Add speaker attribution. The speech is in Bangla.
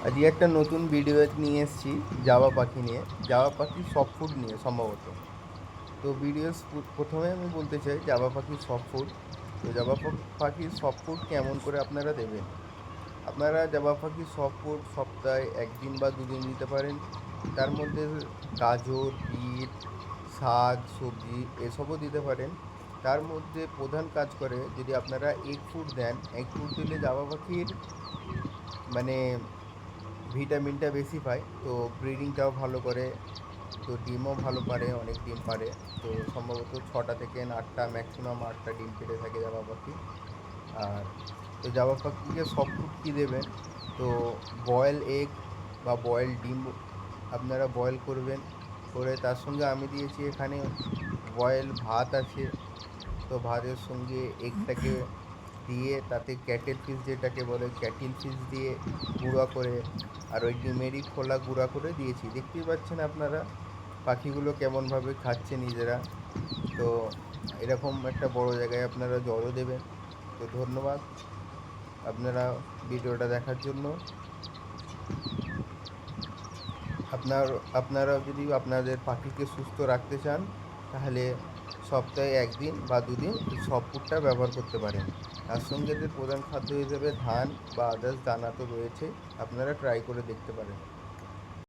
Speaker 1: আজকে একটা নতুন ভিডিও নিয়ে এসেছি জাবা পাখি নিয়ে, জাবা পাখি সফট ফুড নিয়ে সম্ভবত। তো ভিডিও প্রথমে আমি বলতে চাই জাবা পাখির সফট ফুড। তো জাবা পাখির সফট ফুড কেমন করে আপনারা দেবেন? আপনারা জাবা পাখির সফট ফুড সপ্তাহে একদিন বা দুদিন দিতে পারেন। তার মধ্যে গাজর, বিট, শাক, সবজি এসবও দিতে পারেন। তার মধ্যে প্রধান কাজ করে যদি আপনারা এগ ফুড দেন। এগ ফুড দিলে জাবা পাখির মানে ভিটামিনটা বেশি পায়, তো ব্রিডিংটাও ভালো করে, তো ডিমও ভালো পারে, অনেক ডিম পারে। তো সম্ভবত 6টা থেকে 8টা, ম্যাক্সিমাম 8টা ডিম পেড়ে থাকে জাবা পাখি। আর তো জাবা পাখিকে সফট ফুড কী দেবেন? তো বয়েল এগ বা বয়েল ডিম আপনারা বয়েল করবেন, করে তার সঙ্গে আমি দিয়েছি এখানে বয়েল ভাত আছে। তো ভাতের সঙ্গে এগটাকে দিয়ে তাতে ক্যাটেল ফিশ, যেটাকে বলে ক্যাটিল ফিশ দিয়ে গুঁড়া করে, আর ওই ডিমেরই খোলা গুঁড়া করে দিয়েছি। দেখতেই পাচ্ছেন আপনারা পাখিগুলো কেমনভাবে খাচ্ছে নিজেরা। তো এরকম একটা বড় জায়গায় আপনারা জলও দেবেন। তো ধন্যবাদ আপনারা ভিডিওটা দেখার জন্য। আপনার আপনারাও যদি আপনাদের পাখিকে সুস্থ রাখতে চান, তাহলে সপ্তাহে একদিন বা দুদিন এই সফট ফুডটা ব্যবহার করতে পারেন। তার সঙ্গে এদের প্রধান খাদ্য হিসেবে ধান বা আদার্স দানা তো রয়েছে, আপনারা ট্রাই করে দেখতে পারেন।